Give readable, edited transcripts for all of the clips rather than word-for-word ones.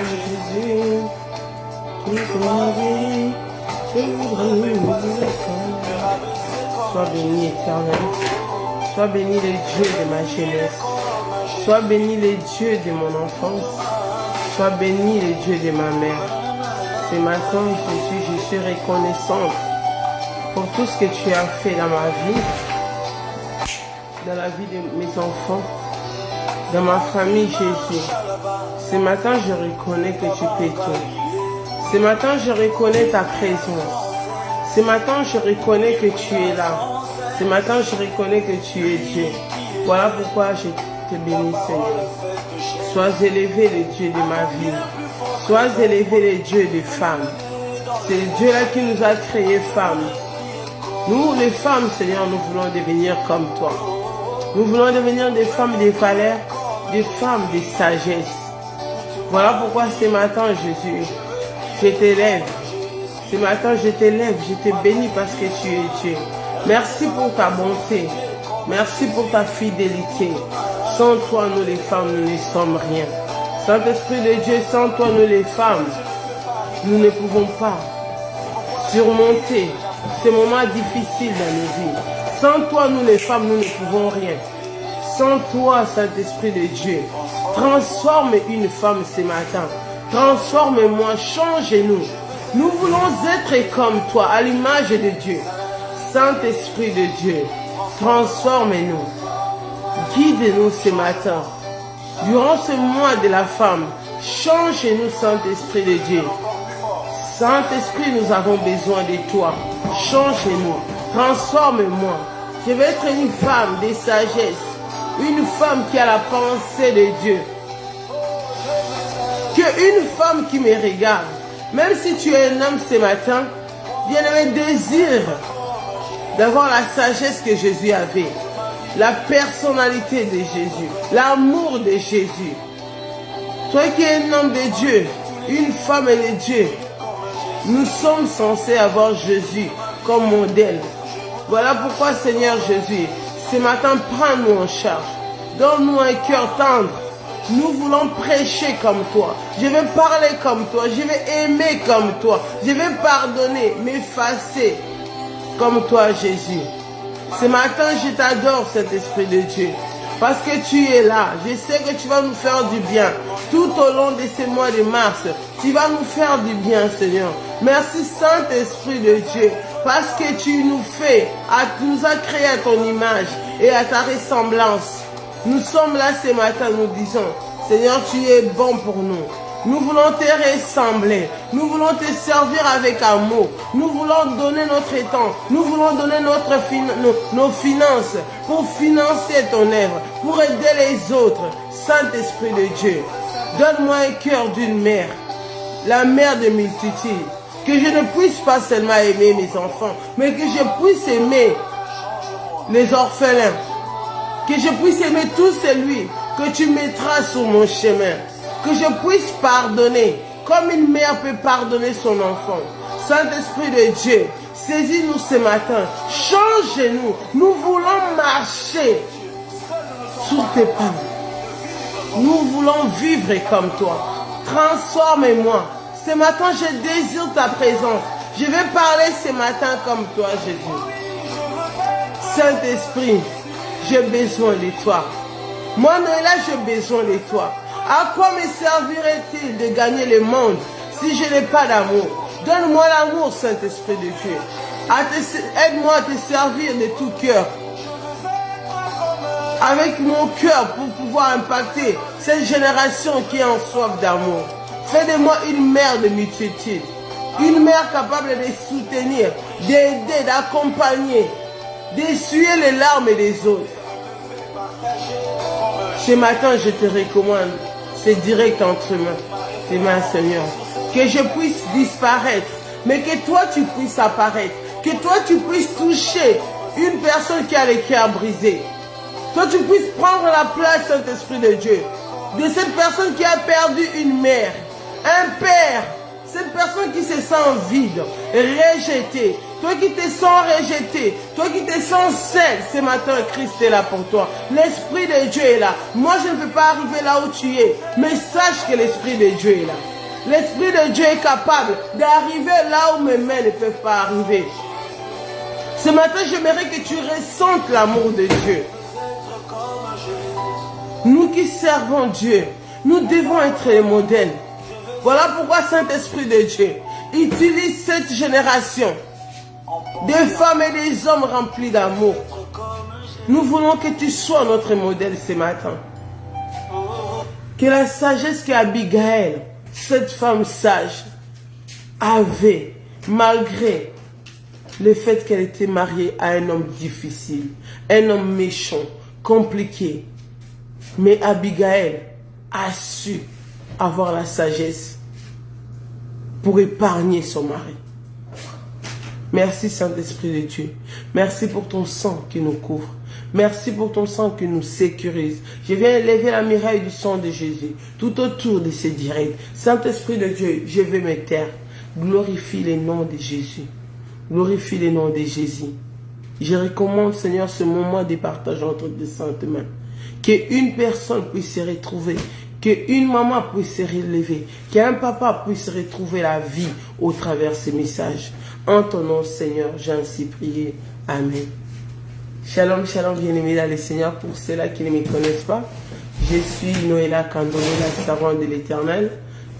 Jésus, toute ma vie, je voudrais vivre. Sois béni, Éternel. Sois béni le Dieu de ma jeunesse. Sois béni le Dieu de mon enfance. Sois béni le Dieu de ma mère. Ce matin, Jésus, je suis reconnaissante pour tout ce que tu as fait dans ma vie, dans la vie de mes enfants, dans ma famille, Jésus. Ce matin, je reconnais que tu peux tout. Ce matin, je reconnais ta présence. Ce matin, je reconnais que tu es là. Ce matin, je reconnais que tu es Dieu. Voilà pourquoi je te bénis, Seigneur. Sois élevé, le Dieu de ma vie. Sois élevé, le Dieu des femmes. C'est le Dieu-là qui nous a créés femmes. Nous, les femmes, Seigneur, nous voulons devenir comme toi. Nous voulons devenir des femmes de valeur, des femmes de sagesse. Voilà pourquoi ce matin, Jésus, je t'élève. Ce matin, je t'élève, je te bénis parce que tu es Dieu. Merci pour ta bonté. Merci pour ta fidélité. Sans toi, nous les femmes, nous ne sommes rien. Saint-Esprit de Dieu, sans toi, nous les femmes, nous ne pouvons pas surmonter ces moments difficiles dans nos vies. Sans toi, nous les femmes, nous ne pouvons rien. Sans toi, Saint-Esprit de Dieu, transforme une femme ce matin. Transforme-moi, change-nous. Nous voulons être comme toi, à l'image de Dieu. Saint-Esprit de Dieu, transforme-nous. Guide-nous ce matin. Durant ce mois de la femme, change-nous, Saint-Esprit de Dieu. Saint-Esprit, nous avons besoin de toi. Change-nous, transforme-moi. Je veux être une femme de sagesse, une femme qui a la pensée de Dieu. Qu'une femme qui me regarde, même si tu es un homme ce matin, bien-aimé, désire d'avoir la sagesse que Jésus avait, la personnalité de Jésus, l'amour de Jésus. Toi qui es un homme de Dieu, une femme de Dieu, nous sommes censés avoir Jésus comme modèle. Voilà pourquoi, Seigneur Jésus, ce matin, prends-nous en charge. Donne-nous un cœur tendre. Nous voulons prêcher comme toi. Je vais parler comme toi. Je vais aimer comme toi. Je vais pardonner, m'effacer comme toi, Jésus. Ce matin, je t'adore, cet Esprit de Dieu. Parce que tu es là. Je sais que tu vas nous faire du bien. Tout au long de ce mois de mars, tu vas nous faire du bien, Seigneur. Merci, Saint-Esprit de Dieu. Parce que tu nous nous as créé à ton image et à ta ressemblance. Nous sommes là ce matin, nous disons, Seigneur, tu es bon pour nous. Nous voulons te ressembler. Nous voulons te servir avec amour. Nous voulons donner notre temps. Nous voulons donner nos finances pour financer ton œuvre, pour aider les autres. Saint-Esprit de Dieu, donne-moi un cœur d'une mère, la mère de multitudes. Que je ne puisse pas seulement aimer mes enfants, mais que je puisse aimer les orphelins. Que je puisse aimer tout celui que tu mettras sur mon chemin. Que je puisse pardonner comme une mère peut pardonner son enfant. Saint-Esprit de Dieu, saisis-nous ce matin. Change-nous. Nous voulons marcher sur tes pas. Nous voulons vivre comme toi. Transforme-moi. Ce matin, je désire ta présence. Je vais parler ce matin comme toi, Jésus. Saint-Esprit, j'ai besoin de toi. Moi, Noëlla, j'ai besoin de toi. À quoi me servirait-il de gagner le monde si je n'ai pas d'amour? Donne-moi l'amour, Saint-Esprit de Dieu. Aide-moi à te servir de tout cœur. Avec mon cœur pour pouvoir impacter cette génération qui est en soif d'amour. Fais de moi une mère de multitude. Une mère capable de soutenir, d'aider, d'accompagner, d'essuyer les larmes des autres. Ce matin, je te recommande, c'est direct entre tes mains, Seigneur. Que je puisse disparaître, mais que toi tu puisses apparaître. Que toi tu puisses toucher une personne qui a le cœur brisé. Toi tu puisses prendre la place, Saint-Esprit de Dieu, de cette personne qui a perdu une mère, un père. Cette personne qui se sent vide, rejetée, Toi qui te sens rejeté, toi qui te sens seul, ce matin, Christ est là pour toi. L'Esprit de Dieu est là. Moi, je ne peux pas arriver là où tu es, mais sache que l'Esprit de Dieu est là. L'Esprit de Dieu est capable d'arriver là où mes mains ne peuvent pas arriver. Ce matin, j'aimerais que tu ressentes l'amour de Dieu. Nous qui servons Dieu, nous devons être les modèles. Voilà pourquoi Saint-Esprit de Dieu utilise cette génération de femmes et des hommes remplis d'amour. Nous voulons que tu sois notre modèle ce matin. Que la sagesse qu'Abigail, cette femme sage, avait, malgré le fait qu'elle était mariée à un homme difficile, un homme méchant, compliqué. Mais Abigail a su avoir la sagesse pour épargner son mari. Merci Saint-Esprit de Dieu. Merci pour ton sang qui nous couvre. Merci pour ton sang qui nous sécurise. Je viens lever la muraille du sang de Jésus tout autour de ces directs. Saint-Esprit de Dieu, je vais me taire. Glorifie les noms de Jésus. Glorifie les noms de Jésus. Je recommande, Seigneur, ce moment de partage entre tes saintes mains. Qu'une personne puisse se retrouver, qu'une maman puisse se relever, qu'un papa puisse retrouver la vie au travers de ces messages. En ton nom, Seigneur, j'ai ainsi prié. Amen. Shalom, shalom, bien-aimés dans le Seigneur. Pour ceux-là qui ne me connaissent pas, je suis Noéla Kandolo, la servante de l'Éternel.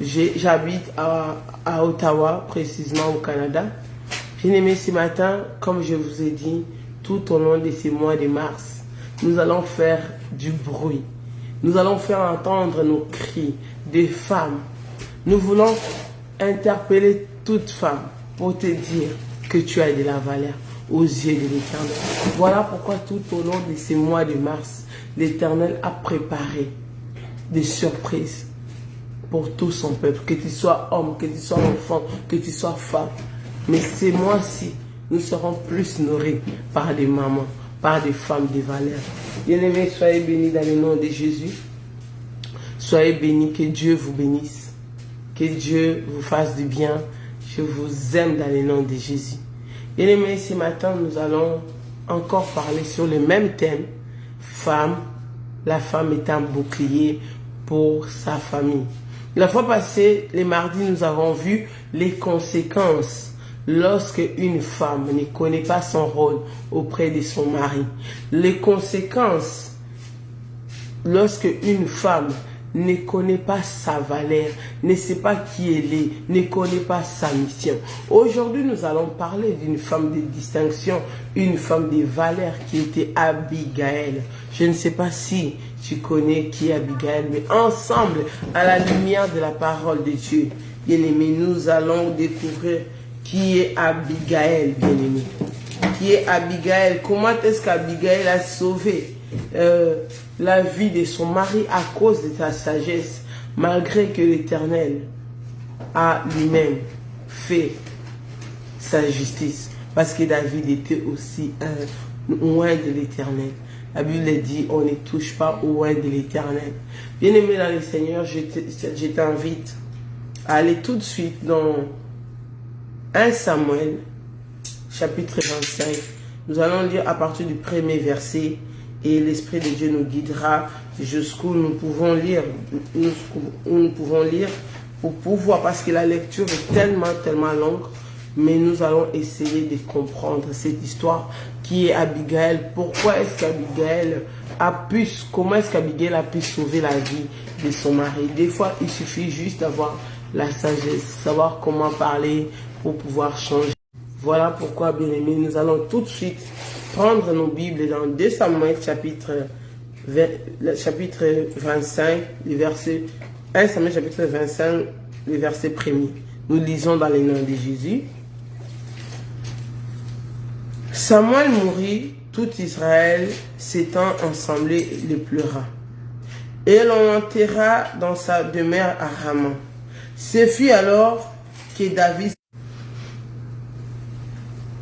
J'habite à Ottawa, précisément au Canada. Bien-aimés, ce matin, comme je vous ai dit, tout au long de ces mois de mars, nous allons faire du bruit. Nous allons faire entendre nos cris des femmes. Nous voulons interpeller toute femme pour te dire que tu as de la valeur aux yeux de l'Éternel. Voilà pourquoi tout au long de ces mois de mars, l'Éternel a préparé des surprises pour tout son peuple. Que tu sois homme, que tu sois enfant, que tu sois femme. Mais ces mois-ci, nous serons plus nourris par des mamans, par des femmes de valeur. Bien-aimés, soyez bénis dans le nom de Jésus. Soyez bénis, que Dieu vous bénisse. Que Dieu vous fasse du bien. Je vous aime dans le nom de Jésus. Bien-aimés, ce matin, nous allons encore parler sur le même thème. Femme, la femme est un bouclier pour sa famille. La fois passée, les mardis, nous avons vu les conséquences lorsque une femme ne connaît pas son rôle auprès de son mari. Les conséquences lorsque une femme ne connaît pas sa valeur, ne sait pas qui elle est, ne connaît pas sa mission. Aujourd'hui, nous allons parler d'une femme de distinction, une femme de valeur qui était Abigail. Je ne sais pas si tu connais qui est Abigail, mais ensemble, à la lumière de la parole de Dieu, bien-aimés, nous allons découvrir qui est Abigail, bien-aimé. Qui est Abigail? Comment est-ce qu'Abigail a sauvé la vie de son mari à cause de sa sagesse, malgré que l'Éternel a lui-même fait sa justice? Parce que David était aussi un oint de l'Éternel. La Bible dit, on ne touche pas au oint de l'Éternel. Bien-aimé dans le Seigneur, je t'invite à aller tout de suite dans 1 Samuel, chapitre 25. Nous allons lire à partir du premier verset et l'Esprit de Dieu nous guidera jusqu'où nous pouvons lire. Nous pouvons lire pour pouvoir, parce que la lecture est tellement longue, mais nous allons essayer de comprendre cette histoire qui est Abigail. Pourquoi est-ce qu'Abigail comment est-ce qu'Abigail a pu sauver la vie de son mari? Des fois, il suffit juste d'avoir la sagesse, savoir comment parler pour pouvoir changer. Voilà pourquoi, bien-aimés, nous allons tout de suite prendre nos Bibles dans 2 Samuel chapitre 25, le verset 1 Samuel chapitre 25, le verset 1er. Nous lisons dans le nom de Jésus. Samuel mourut, tout Israël s'étant ensemblé le pleura. Et l'on l'enterra dans sa demeure à Rama. Ce fut alors que David...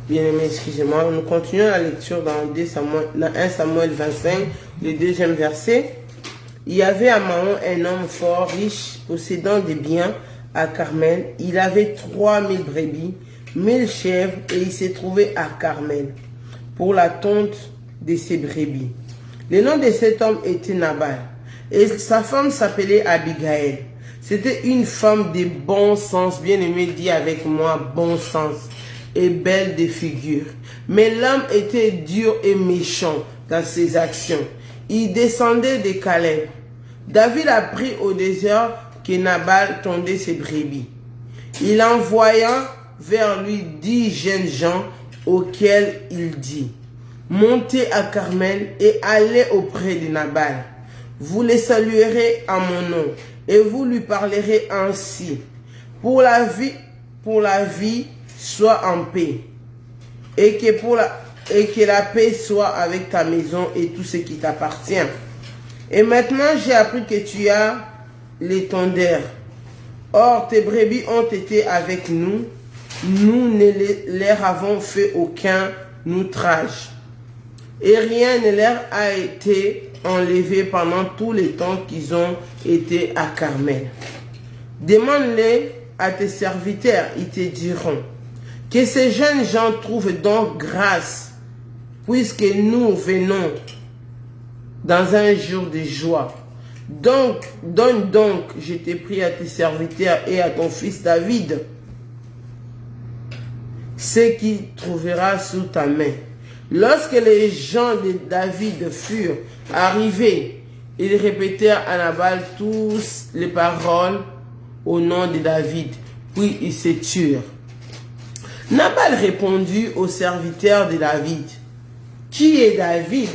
Bien-aimés, excusez-moi, nous continuons la lecture dans 1 Samuel 25, le deuxième verset. Il y avait à Mahon un homme fort riche, possédant des biens à Carmel. Il avait 3000 brebis, 1000 chèvres et il s'est trouvé à Carmel pour la tonte de ses brebis. Le nom de cet homme était Nabal et sa femme s'appelait Abigail. C'était une femme de bon sens, bien aimé, dit avec moi, bon sens, et belle de figure. Mais l'homme était dur et méchant dans ses actions. Il descendait de Caleb. David apprit au désert que Nabal tondait ses brebis. Il envoya vers lui 10 jeunes gens auxquels il dit: montez à Carmel et allez auprès de Nabal. Vous les saluerez en mon nom et vous lui parlerez ainsi: pour la vie, sois en paix, et que la paix soit avec ta maison et tout ce qui t'appartient. Et maintenant, j'ai appris que tu as l'étendard. Or, tes brebis ont été avec nous. Nous ne leur avons fait aucun outrage. Et rien ne leur a été enlevé pendant tout le temps qu'ils ont été à Carmel. Demande-les à tes serviteurs, ils te diront: que ces jeunes gens trouvent donc grâce, puisque nous venons dans un jour de joie. Donc, donne donc, je te prie, à tes serviteurs et à ton fils David ce qu'il trouvera sous ta main. Lorsque les gens de David furent arrivés, ils répétèrent à Nabal tous les paroles au nom de David, puis ils se turent. Nabal répondit aux serviteurs de David: qui est David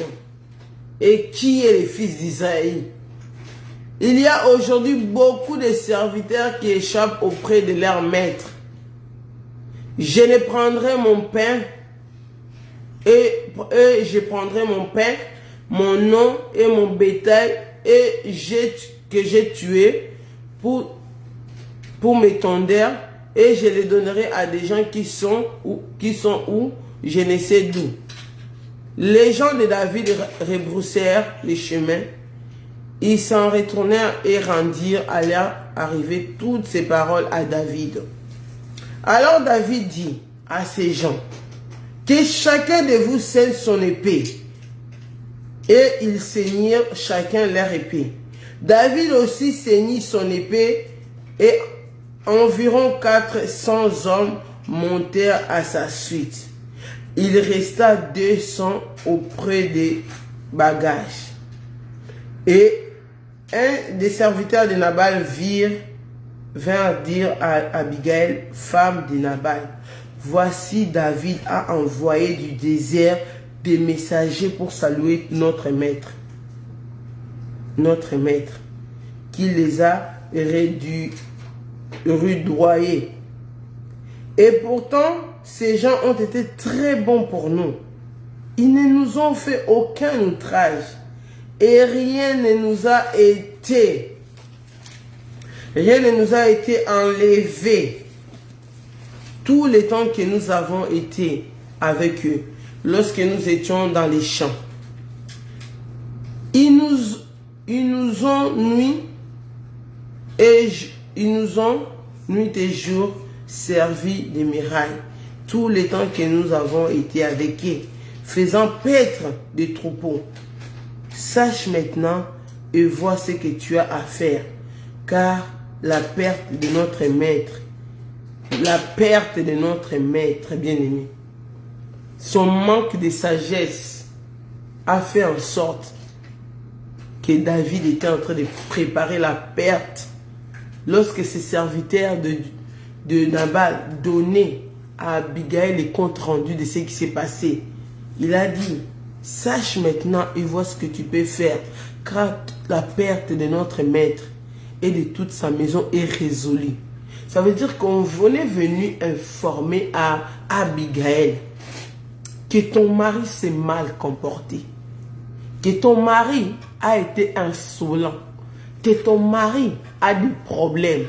et qui est le fils d'Israël? Il y a aujourd'hui beaucoup de serviteurs qui échappent auprès de leur maître. Je ne prendrai mon pain et je prendrai mon pain, mon nom et mon bétail que j'ai tué pour m'étendre, et je les donnerai à des gens qui sont où je ne sais d'où. Les gens de David rebroussèrent les chemins. Ils s'en retournèrent et rendirent à leur arrivée toutes ces paroles à David. Alors David dit à ces gens: que chacun de vous scelle son épée. Et ils ceignirent chacun leur épée. David aussi ceignit son épée, et environ 400 hommes montèrent à sa suite. Il resta 200 auprès des bagages. Et un des serviteurs de Nabal vint dire à Abigail, femme de Nabal: voici David a envoyé du désert des messagers pour saluer notre maître, qui les a rudoyés. Et pourtant, ces gens ont été très bons pour nous. Ils ne nous ont fait aucun outrage et rien ne nous a été enlevé tout le temps que nous avons été avec eux, lorsque nous étions dans les champs. Ils nous ont nuit et jour servi de mirailles tout le temps que nous avons été avec eux, faisant paître des troupeaux. Sache maintenant et vois ce que tu as à faire, car la perte de notre maître, bien-aimé, son manque de sagesse a fait en sorte que David était en train de préparer la perte. Lorsque ses serviteurs de Nabal donnaient à Abigail les comptes rendus de ce qui s'est passé, il a dit: sache maintenant et vois ce que tu peux faire, car la perte de notre maître et de toute sa maison est résolue. Ça veut dire qu'on venait venu informer à Abigail que ton mari s'est mal comporté, que ton mari a été insolent, que ton mari a des problèmes,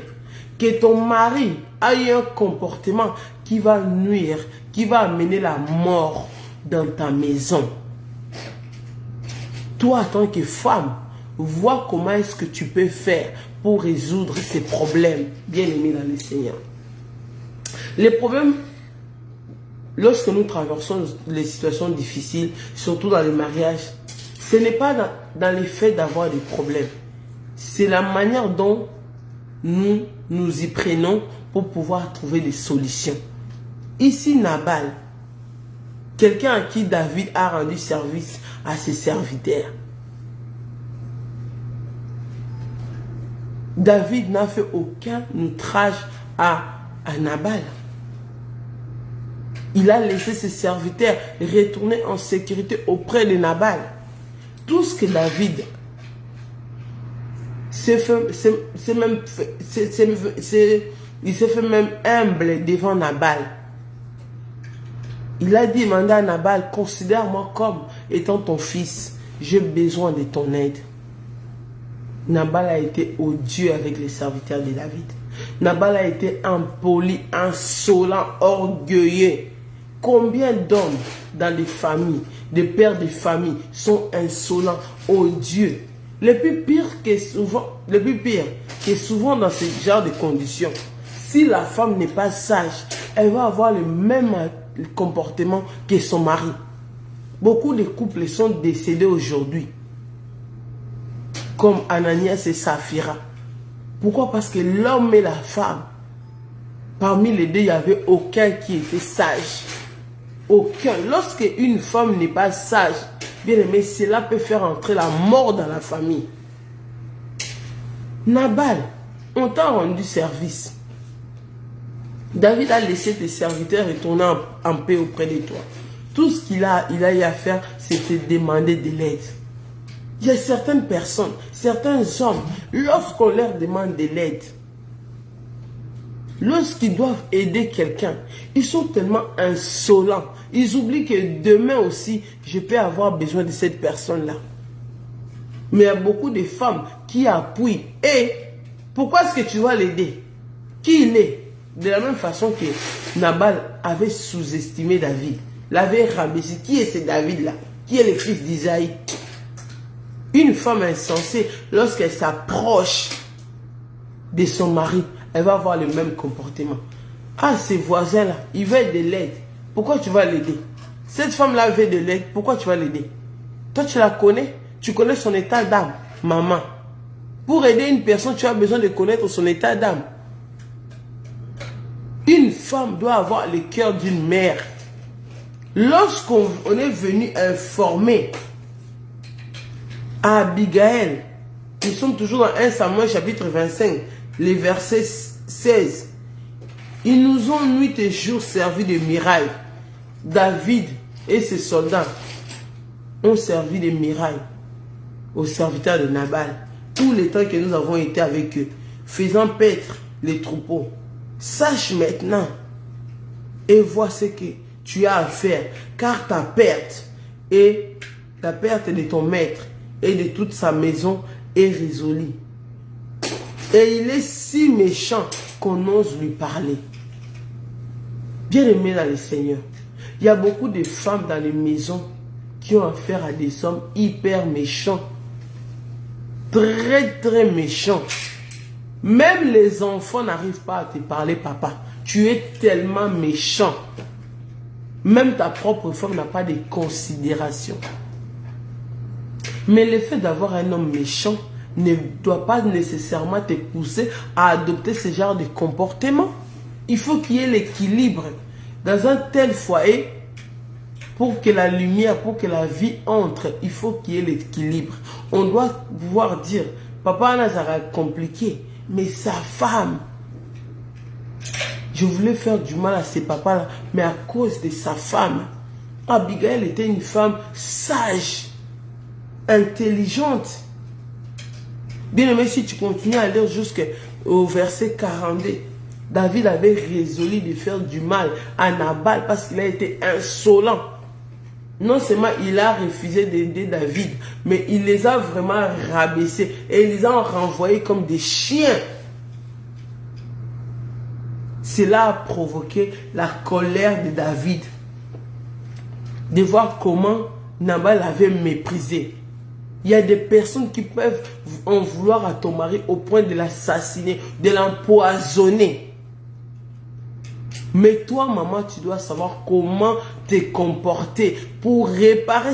que ton mari a eu un comportement qui va nuire, qui va amener la mort dans ta maison. Toi, en tant que femme, vois comment est-ce que tu peux faire pour résoudre ces problèmes, bien aimés dans le Seigneur. Les problèmes lorsque nous traversons les situations difficiles, surtout dans le mariage, ce n'est pas dans le fait d'avoir des problèmes. C'est la manière dont nous nous y prenons pour pouvoir trouver des solutions. Ici, Nabal, quelqu'un à qui David a rendu service à ses serviteurs. David n'a fait aucun outrage à Nabal. Il a laissé ses serviteurs retourner en sécurité auprès de Nabal. Tout ce que David il s'est fait même humble devant Nabal. Il a demandé à Nabal, considère-moi comme étant ton fils, j'ai besoin de ton aide. Nabal a été odieux avec les serviteurs de David. Nabal a été impoli, insolent, orgueilleux. Combien d'hommes dans les familles, des pères de famille sont insolents, odieux. Le plus pire qui est souvent dans ce genre de conditions, si la femme n'est pas sage, elle va avoir le même comportement que son mari. Beaucoup de couples sont décédés aujourd'hui, comme Ananias et Saphira. Pourquoi? Parce que l'homme et la femme, parmi les deux, il n'y avait aucun qui était sage. Aucun. Lorsque une femme n'est pas sage, bien aimé, cela peut faire entrer la mort dans la famille. Nabal, on t'a rendu service. David a laissé tes serviteurs retourner en paix auprès de toi. Tout ce qu'il a eu à faire, c'était demander de l'aide. Il y a certaines personnes, certains hommes, lorsqu'on leur demande de l'aide, lorsqu'ils doivent aider quelqu'un, ils sont tellement insolents. Ils oublient que demain aussi, je peux avoir besoin de cette personne-là. Mais il y a beaucoup de femmes qui appuient. Et pourquoi est-ce que tu dois l'aider? Qui il est? De la même façon que Nabal avait sous-estimé David, l'avait rabaissé. Qui est ce David-là? Qui est le fils d'Isaïe? Une femme insensée, lorsqu'elle s'approche de son mari, elle va avoir le même comportement. Ah, ces voisins-là, ils veulent de l'aide. Pourquoi tu vas l'aider? Cette femme-là veut de l'aide. Pourquoi tu vas l'aider? Toi, tu la connais? Tu connais son état d'âme, maman. Pour aider une personne, tu as besoin de connaître son état d'âme. Une femme doit avoir le cœur d'une mère. Lorsqu'on est venu informer à Abigail, nous sommes toujours dans 1 Samuel chapitre 25, les versets 16. Ils nous ont nuit et jour servi de mirailles. David et ses soldats ont servi de mirailles aux serviteurs de Nabal. Tout le temps que nous avons été avec eux, faisant paître les troupeaux. Sache maintenant et vois ce que tu as à faire, car ta perte et la perte de ton maître et de toute sa maison est résolue. Et il est si méchant qu'on ose lui parler. Bien-aimé dans le Seigneur, il y a beaucoup de femmes dans les maisons qui ont affaire à des hommes hyper méchants. Très, très méchants. Même les enfants n'arrivent pas à te parler, papa. Tu es tellement méchant. Même ta propre femme n'a pas de considération. Mais le fait d'avoir un homme méchant ne doit pas nécessairement te pousser à adopter ce genre de comportement. Il faut qu'il y ait l'équilibre dans un tel foyer. Pour que la lumière, pour que la vie entre, il faut qu'il y ait l'équilibre. On doit pouvoir dire, papa Nazara compliqué, mais sa femme, je voulais faire du mal à ces papas-là, mais à cause de sa femme. Abigail était une femme sage, intelligente. Bien aimé, si tu continues à lire jusqu'au verset 42, David avait résolu de faire du mal à Nabal parce qu'il a été insolent. Non seulement il a refusé d'aider David, mais il les a vraiment rabaissés et il les a renvoyés comme des chiens. Cela a provoqué la colère de David. De voir comment Nabal avait méprisé. Il y a des personnes qui peuvent en vouloir à ton mari au point de l'assassiner, de l'empoisonner. Mais toi, maman, tu dois savoir comment te comporter pour réparer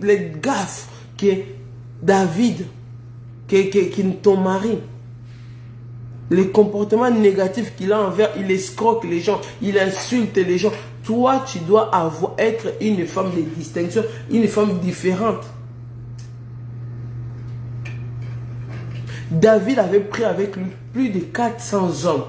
les gaffes que David, que ton mari, les comportements négatifs qu'il a envers, il escroque les gens, il insulte les gens. Toi, tu dois être une femme de distinction, une femme différente. David avait pris avec lui plus de 400 hommes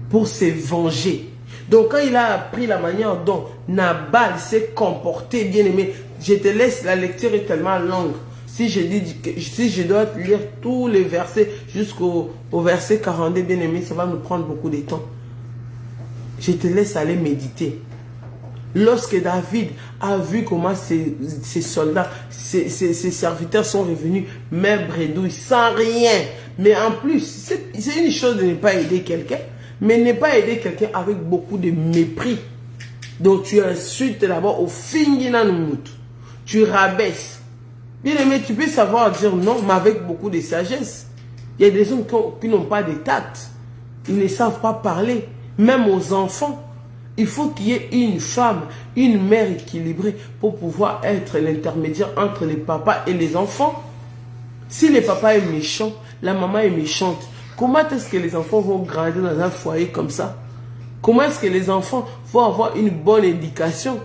pour se venger. Donc quand il a appris la manière dont Nabal s'est comporté, bien aimé, je te laisse, la lecture est tellement longue. Si je dois lire tous les versets jusqu'au verset 42, bien aimé, ça va nous prendre beaucoup de temps. Je te laisse aller méditer. Lorsque David a vu comment ses soldats, ses serviteurs sont revenus, même bredouille, sans rien. Mais en plus, c'est une chose de ne pas aider quelqu'un, mais ne pas aider quelqu'un avec beaucoup de mépris. Donc tu insultes d'abord au finginanumut. Tu rabaisses. Bien aimé, tu peux savoir dire non, mais avec beaucoup de sagesse. Il y a des gens qui n'ont pas de tact. Ils ne savent pas parler. Même aux enfants. Il faut qu'il y ait une femme, une mère équilibrée pour pouvoir être l'intermédiaire entre les papas et les enfants. Si le papa est méchant, la maman est méchante, comment est-ce que les enfants vont grandir dans un foyer comme ça? Comment est-ce que les enfants vont avoir une bonne éducation?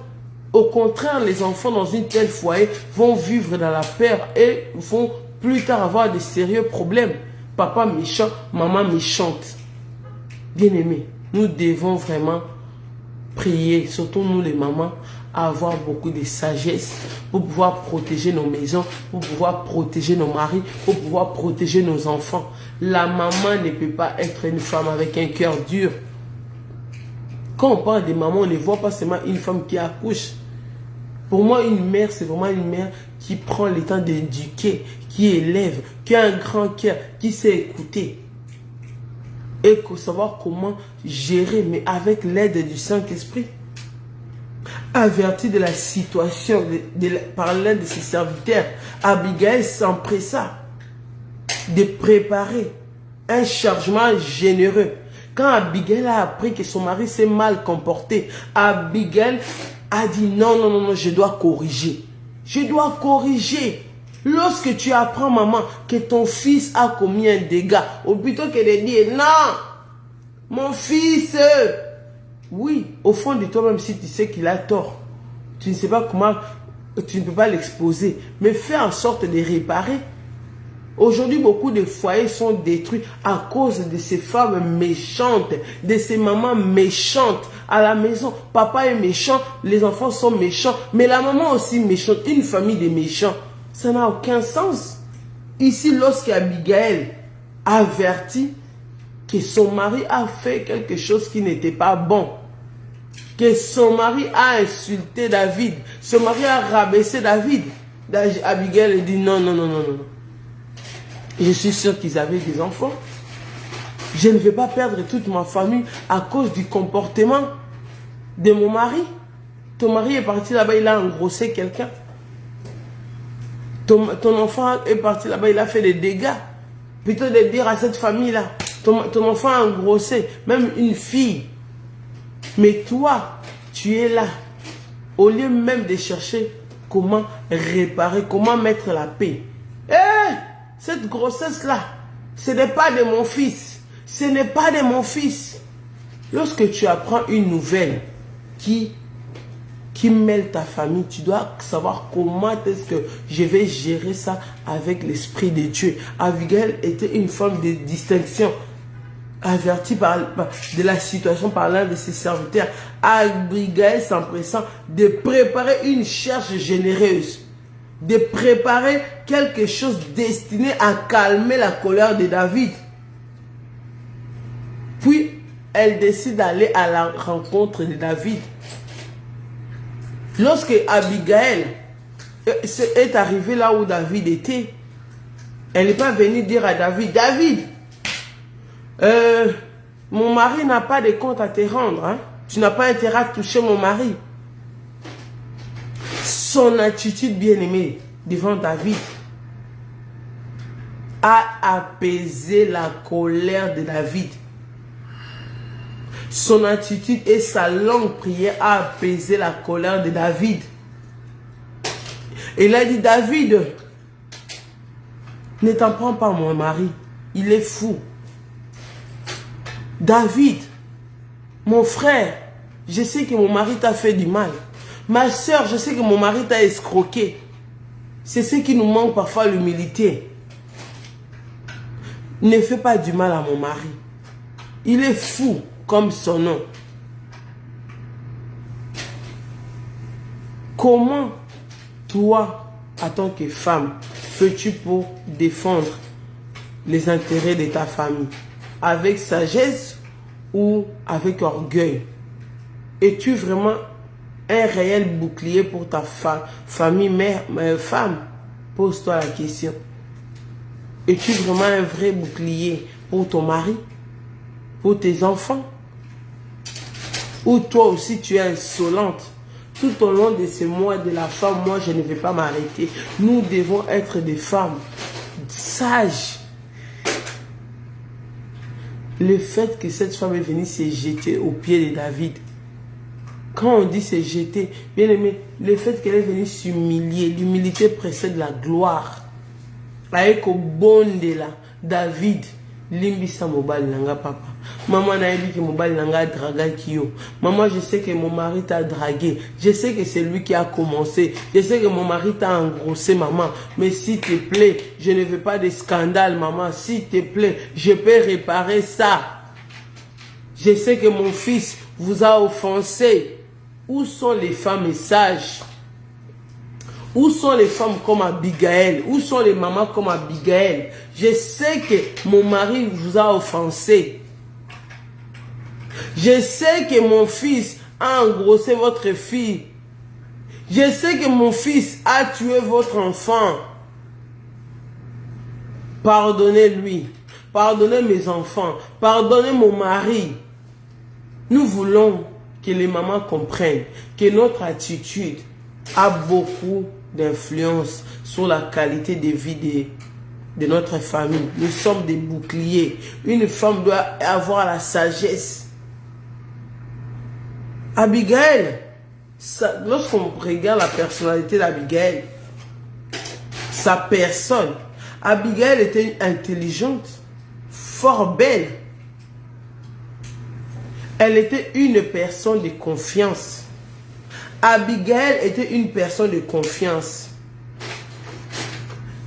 Au contraire, les enfants dans une telle foyer vont vivre dans la peur et vont plus tard avoir de sérieux problèmes. Papa méchant, maman méchante. Bien-aimés, nous devons vraiment prier, surtout nous les mamans, à avoir beaucoup de sagesse pour pouvoir protéger nos maisons, pour pouvoir protéger nos maris, pour pouvoir protéger nos enfants. La maman ne peut pas être une femme avec un cœur dur. Quand on parle des mamans, on ne voit pas seulement une femme qui accouche. Pour moi, une mère, c'est vraiment une mère qui prend le temps d'éduquer, qui élève, qui a un grand cœur, qui sait écouter. Et savoir comment gérer, mais avec l'aide du Saint-Esprit. Averti de la situation par l'un de ses serviteurs, Abigail s'empressa de préparer un chargement généreux. Quand Abigail a appris que son mari s'est mal comporté, Abigail a dit non, non, non, non, je dois corriger. Je dois corriger. Lorsque tu apprends, maman, que ton fils a commis un dégât, au plutôt que de dire non, mon fils, oui, au fond de toi, même si tu sais qu'il a tort, tu ne sais pas comment, tu ne peux pas l'exposer, mais fais en sorte de réparer. Aujourd'hui, beaucoup de foyers sont détruits à cause de ces femmes méchantes, de ces mamans méchantes à la maison. Papa est méchant, les enfants sont méchants, mais la maman aussi méchante, une famille de méchants. Ça n'a aucun sens. Ici, lorsqu'Abigail avertit que son mari a fait quelque chose qui n'était pas bon, que son mari a insulté David, son mari a rabaissé David, Abigail dit non, non, non, non, non. Je suis sûr qu'ils avaient des enfants. Je ne vais pas perdre toute ma famille à cause du comportement de mon mari. Ton mari est parti là-bas, il a engrossé quelqu'un. Ton enfant est parti là-bas, il a fait des dégâts. Plutôt de dire à cette famille-là, ton enfant a engrossé, même une fille. Mais toi, tu es là. Au lieu même de chercher comment réparer, comment mettre la paix. Cette grossesse-là, ce n'est pas de mon fils. Ce n'est pas de mon fils. Lorsque tu apprends une nouvelle qui mêle ta famille, tu dois savoir comment est-ce que je vais gérer ça avec l'Esprit de Dieu. Abigail était une femme de distinction, avertie de la situation par l'un de ses serviteurs. Abigail s'empressant de préparer une charge généreuse, de préparer quelque chose destiné à calmer la colère de David. Puis, elle décide d'aller à la rencontre de David. Lorsque Abigail est arrivée là où David était, elle n'est pas venue dire à David, David, mon mari n'a pas de compte à te rendre. Hein? Tu n'as pas intérêt à toucher mon mari. Son attitude bien-aimée devant David a apaisé la colère de David. Son attitude et sa longue prière a apaisé la colère de David. Il a dit, David, ne t'en prends pas mon mari, il est fou. David, mon frère, je sais que mon mari t'a fait du mal. Ma soeur, je sais que mon mari t'a escroqué. C'est ce qui nous manque parfois, l'humilité. Ne fais pas du mal à mon mari. Il est fou comme son nom. Comment toi, en tant que femme, fais-tu pour défendre les intérêts de ta famille? Avec sagesse ou avec orgueil? Es-tu vraiment un réel bouclier pour ta famille, femme? Pose-toi la question. Es-tu vraiment un vrai bouclier pour ton mari? Pour tes enfants? Ou toi aussi tu es insolente? Tout au long de ces mois de la femme, moi je ne vais pas m'arrêter. Nous devons être des femmes sages. Le fait que cette femme est venue se jeter aux pieds de David. Quand on dit se jeter, bien aimé, le fait qu'elle est venue s'humilier, l'humilité précède la gloire. Avec au bon de là, David, limbisa mobile nanga papa. Maman n'a dit que mobile nanga draga kio. Maman, je sais que mon mari t'a dragué. Je sais que c'est lui qui a commencé. Je sais que mon mari t'a engrossé, maman. Mais s'il te plaît, je ne veux pas de scandale, maman. S'il te plaît, je peux réparer ça. Je sais que mon fils vous a offensé. Où sont les femmes sages? Où sont les femmes comme Abigail? Où sont les mamans comme Abigail? Je sais que mon mari vous a offensé. Je sais que mon fils a engrossé votre fille. Je sais que mon fils a tué votre enfant. Pardonnez-lui. Pardonnez mes enfants. Pardonnez mon mari. Nous voulons que les mamans comprennent que notre attitude a beaucoup d'influence sur la qualité de vie de notre famille. Nous sommes des boucliers. Une femme doit avoir la sagesse. Abigail, lorsqu'on regarde la personnalité d'Abigail, sa personne, Abigail était intelligente, fort belle. Elle était une personne de confiance. Abigail était une personne de confiance.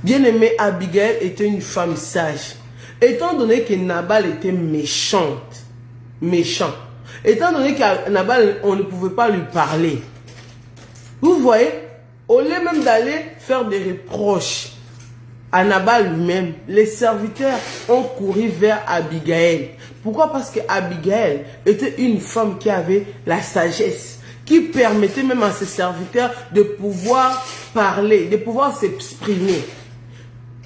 Bien-aimée, Abigail était une femme sage. Étant donné que Nabal était méchant, étant donné qu'à Nabal, on ne pouvait pas lui parler. Vous voyez, au lieu même d'aller faire des reproches à Nabal lui-même, les serviteurs ont couru vers Abigail. Pourquoi? Parce que Abigail était une femme qui avait la sagesse, qui permettait même à ses serviteurs de pouvoir parler, de pouvoir s'exprimer.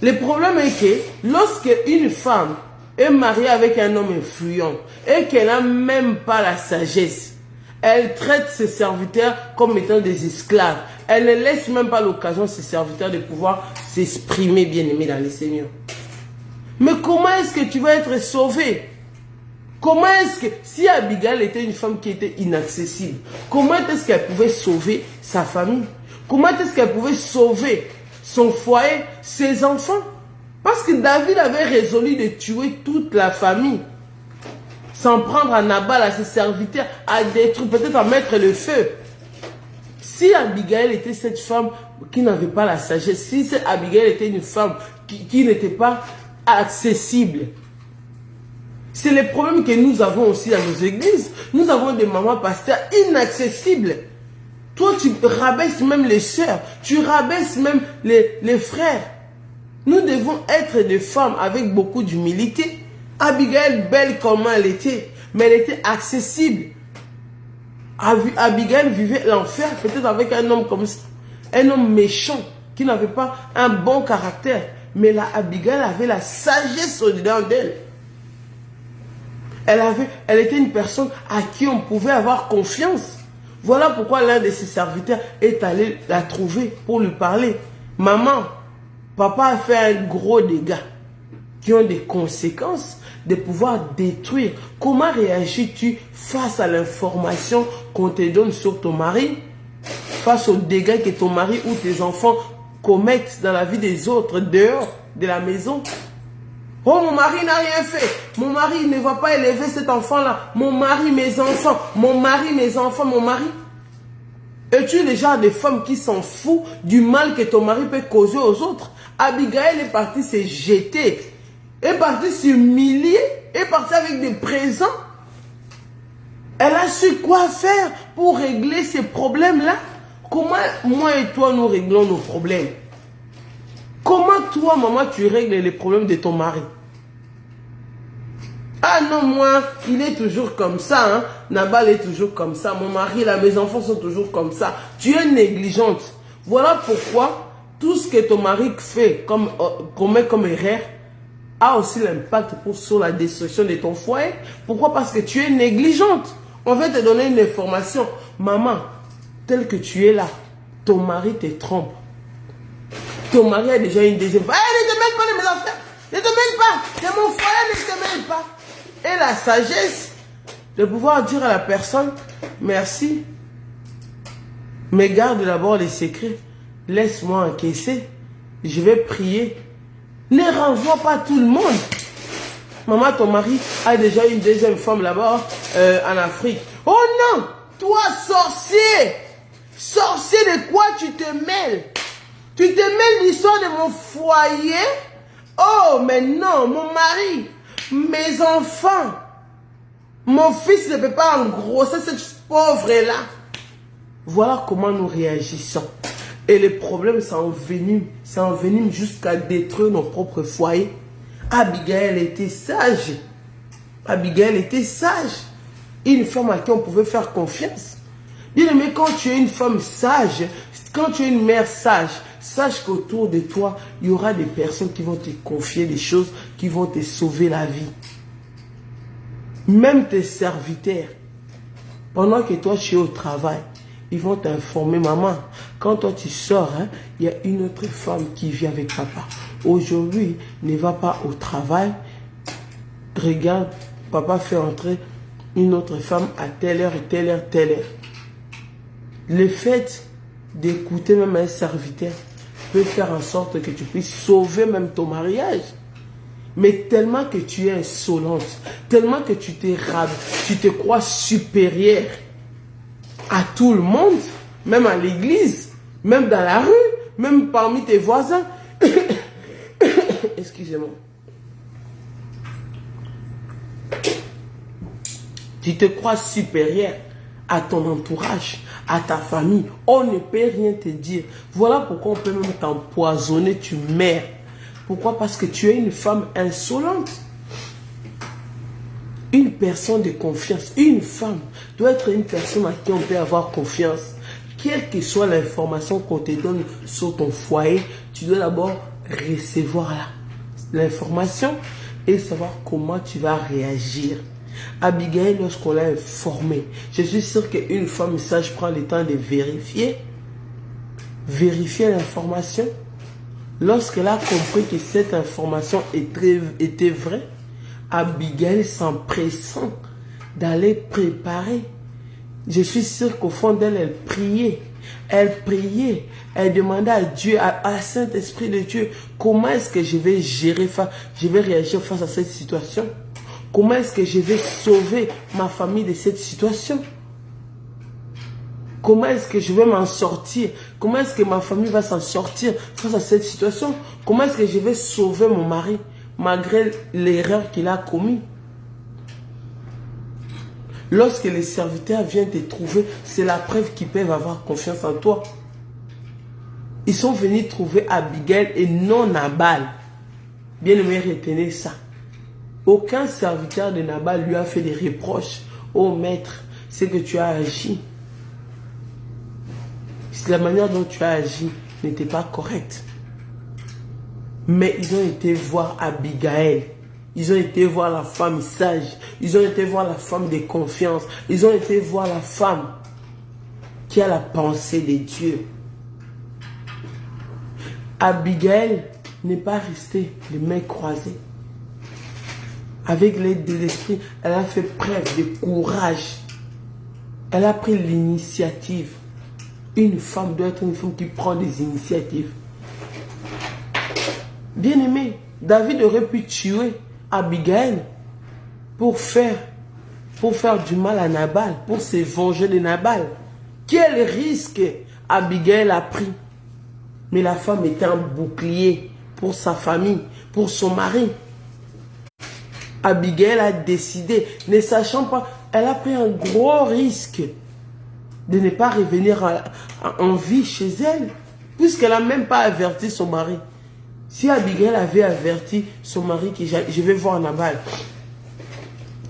Le problème est que lorsque une femme est mariée avec un homme influent et qu'elle n'a même pas la sagesse, elle traite ses serviteurs comme étant des esclaves. Elle ne laisse même pas l'occasion à ses serviteurs de pouvoir s'exprimer, bien-aimés dans le Seigneur. Mais comment est-ce que tu vas être sauvé? Comment est-ce que, si Abigail était une femme qui était inaccessible, comment est-ce qu'elle pouvait sauver sa famille? Comment est-ce qu'elle pouvait sauver son foyer, ses enfants? Parce que David avait résolu de tuer toute la famille. S'en prendre à Nabal, à ses serviteurs, à détruire, peut-être à mettre le feu. Si Abigail était cette femme qui n'avait pas la sagesse, si Abigail était une femme qui n'était pas accessible, c'est le problème que nous avons aussi dans nos églises. Nous avons des mamans pasteurs inaccessibles. Toi, tu rabaisses même les sœurs, tu rabaisses même les frères. Nous devons être des femmes avec beaucoup d'humilité. Abigail, belle comme elle était, mais elle était accessible. Abigail vivait l'enfer peut-être avec un homme comme ça. Un homme méchant, qui n'avait pas un bon caractère. Mais là, Abigail avait la sagesse au-dedans d'elle. Elle était une personne à qui on pouvait avoir confiance. Voilà pourquoi l'un de ses serviteurs est allé la trouver pour lui parler. Maman, papa a fait un gros dégât qui ont des conséquences de pouvoir détruire. Comment réagis-tu face à l'information qu'on te donne sur ton mari, face aux dégâts que ton mari ou tes enfants commettent dans la vie des autres, dehors de la maison? Oh, mon mari n'a rien fait. Mon mari ne va pas élever cet enfant-là. Mon mari, mes enfants. Mon mari, mes enfants, mon mari. Es-tu le genre de femme qui s'en fout du mal que ton mari peut causer aux autres? Abigail est partie se jeter, est partie s'humilier, est partie avec des présents. Elle a su quoi faire pour régler ces problèmes-là. Comment moi et toi nous réglons nos problèmes? Comment toi, maman, tu règles les problèmes de ton mari? Ah non, moi, il est toujours comme ça, hein. Nabal est toujours comme ça. Mon mari, là, mes enfants sont toujours comme ça. Tu es négligente. Voilà pourquoi tout ce que ton mari fait, commet comme erreur, a aussi l'impact sur la destruction de ton foyer. Pourquoi? Parce que tu es négligente. On va te donner une information. Maman, tel que tu es là, ton mari te trompe. Ton mari a déjà une deuxième femme. Ne te mêle pas de mes affaires. Ne te mêle pas. C'est mon foyer, ne te mêle pas. Et la sagesse de pouvoir dire à la personne, merci, mais garde d'abord les secrets. Laisse-moi encaisser. Je vais prier. Ne renvoie pas tout le monde. Maman, ton mari a déjà une deuxième femme là-bas en Afrique. Oh non! Toi, sorcier! Sorcier, de quoi tu te mêles? Tu te mêles l'histoire de mon foyer? Oh, mais non, mon mari, mes enfants, mon fils ne peut pas engrosser cette pauvre-là. Voilà comment nous réagissons. Et les problèmes s'enveniment jusqu'à détruire nos propres foyers. Abigail était sage. Abigail était sage. Une femme à qui on pouvait faire confiance. Bien-aimé, quand tu es une femme sage, quand tu es une mère sage, sache qu'autour de toi, il y aura des personnes qui vont te confier des choses, qui vont te sauver la vie. Même tes serviteurs, pendant que toi tu es au travail, ils vont t'informer, maman, quand toi tu sors, hein, il y a une autre femme qui vient avec papa. Aujourd'hui, ne va pas au travail. Regarde, papa fait entrer une autre femme à telle heure et telle heure, telle heure. Le fait d'écouter même un serviteur peut faire en sorte que tu puisses sauver même ton mariage. Mais tellement que tu es insolente, tellement que tu te crois supérieure à tout le monde, même à l'église, même dans la rue, même parmi tes voisins. Excusez-moi. Tu te crois supérieur à ton entourage, à ta famille. On ne peut rien te dire. Voilà pourquoi on peut même t'empoisonner, tu meurs. Pourquoi? Parce que tu es une femme insolente. Une personne de confiance, une femme doit être une personne à qui on peut avoir confiance. Quelle que soit l'information qu'on te donne sur ton foyer, tu dois d'abord recevoir l'information et savoir comment tu vas réagir. Abigail, lorsqu'on l'a informée, je suis sûr qu'une femme sage prend le temps de vérifier l'information. Lorsqu'elle a compris que cette information était vraie, Abigail s'empressant d'aller préparer. Je suis sûr qu'au fond d'elle, elle priait. Elle demandait à Dieu, à Saint-Esprit de Dieu, comment est-ce que je vais réagir face à cette situation? Comment est-ce que je vais sauver ma famille de cette situation? Comment est-ce que je vais m'en sortir? Comment est-ce que ma famille va s'en sortir face à cette situation? Comment est-ce que je vais sauver mon mari malgré l'erreur qu'il a commise? Lorsque les serviteurs viennent te trouver, c'est la preuve qu'ils peuvent avoir confiance en toi. Ils sont venus trouver Abigail et non Nabal. Bien aimé, retenez ça. Aucun serviteur de Nabal lui a fait des reproches. Oh maître, c'est que tu as agi. La manière dont tu as agi n'était pas correcte. Mais ils ont été voir Abigail. Ils ont été voir la femme sage. Ils ont été voir la femme de confiance. Ils ont été voir la femme qui a la pensée de Dieu. Abigail n'est pas restée les mains croisées. avec l'aide de l'esprit, elle a fait preuve de courage. Elle a pris l'initiative. Une femme doit être une femme qui prend des initiatives. Bien aimé, David aurait pu tuer Abigail pour faire du mal à Nabal, pour se venger de Nabal. Quel risque Abigail a pris? Mais la femme était un bouclier pour sa famille, pour son mari. Abigail a décidé, ne sachant pas, elle a pris un gros risque de ne pas revenir en vie chez elle, puisqu'elle n'a même pas averti son mari. Si Abigail avait averti son mari que je vais voir Nabal,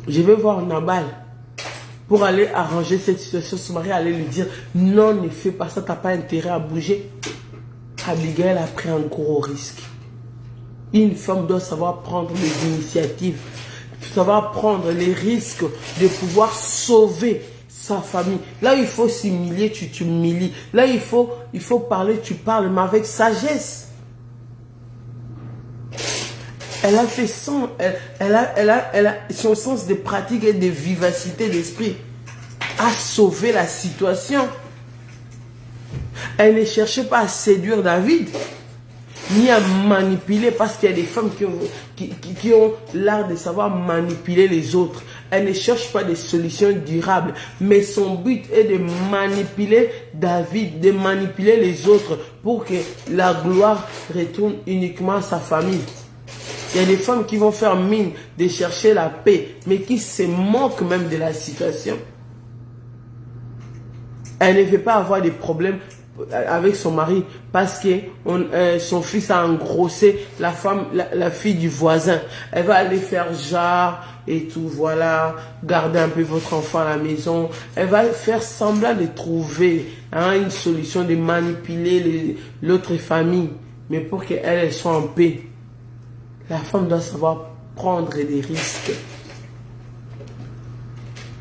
je vais voir Nabal pour aller arranger cette situation, son mari allait lui dire non, ne fais pas ça, tu n'as pas intérêt à bouger. Abigail a pris un gros risque. Une femme doit savoir prendre les initiatives, savoir prendre les risques de pouvoir sauver sa famille. Là, il faut s'humilier, tu t'humilies. Là, il faut parler, tu parles, mais avec sagesse. Elle a fait son, elle a son sens de pratique et de vivacité d'esprit a sauvé la situation. Elle ne cherchait pas à séduire David, ni à manipuler, parce qu'il y a des femmes qui ont l'art de savoir manipuler les autres. Elle ne cherche pas des solutions durables, mais son but est de manipuler David, de manipuler les autres pour que la gloire retourne uniquement à sa famille. Il y a des femmes qui vont faire mine de chercher la paix, mais qui se moquent même de la situation. Elle ne veut pas avoir des problèmes avec son mari parce que son fils a engrossé la fille du voisin. Elle va aller faire genre et tout, voilà, garder un peu votre enfant à la maison. Elle va faire semblant de trouver une solution, de manipuler l'autre famille, mais pour qu'elle soit en paix. La femme doit savoir prendre des risques.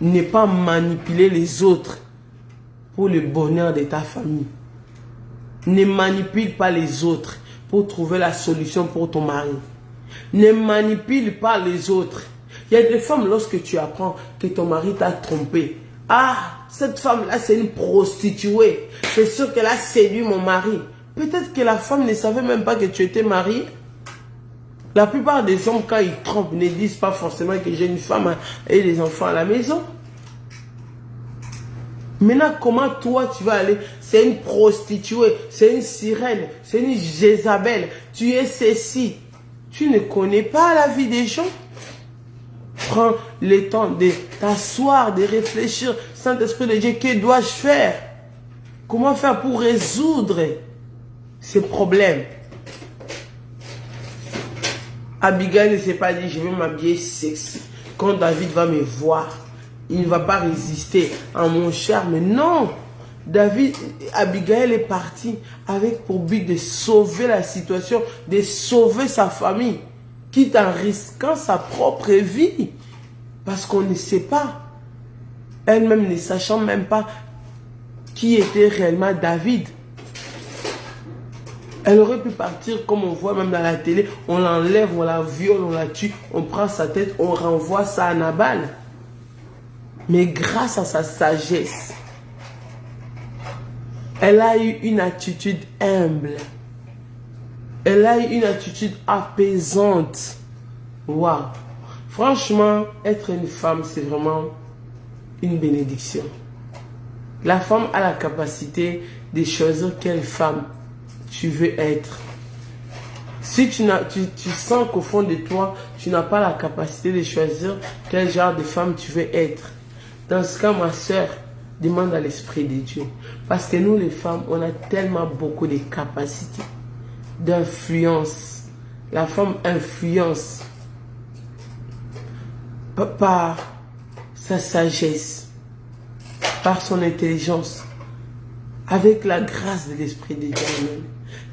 Ne pas manipuler les autres pour le bonheur de ta famille. Ne manipule pas les autres pour trouver la solution pour ton mari. Ne manipule pas les autres. Il y a des femmes, lorsque tu apprends que ton mari t'a trompé. Ah, cette femme-là, c'est une prostituée. C'est sûr qu'elle a séduit mon mari. Peut-être que la femme ne savait même pas que tu étais marié. La plupart des hommes, quand ils trompent, ne disent pas forcément que j'ai une femme et des enfants à la maison. Maintenant, comment toi tu vas aller? C'est une prostituée, c'est une sirène, c'est une Jézabel. Tu es ceci. Tu ne connais pas la vie des gens. Prends le temps de t'asseoir, de réfléchir. Saint-Esprit de Dieu, que dois-je faire? Comment faire pour résoudre ces problèmes? Abigail ne s'est pas dit, je vais m'habiller sexy. Quand David va me voir, il ne va pas résister à mon charme. Non, Abigail est partie avec pour but de sauver la situation, de sauver sa famille, quitte en risquant sa propre vie. Parce qu'on ne sait pas, elle-même ne sachant même pas qui était réellement David. Elle aurait pu partir comme on voit même dans la télé, on l'enlève, on la viole, on la tue, on prend sa tête, on renvoie ça à Nabal. Mais grâce à sa sagesse, elle a eu une attitude humble. Elle a eu une attitude apaisante. Waouh! Franchement, être une femme, c'est vraiment une bénédiction. La femme a la capacité de choisir quelle femme tu veux être. Si tu sens qu'au fond de toi, tu n'as pas la capacité de choisir quel genre de femme tu veux être, dans ce cas, ma soeur, demande à l'Esprit de Dieu. Parce que nous, les femmes, on a tellement beaucoup de capacités d'influence. La femme influence par sa sagesse, par son intelligence, avec la grâce de l'Esprit de Dieu.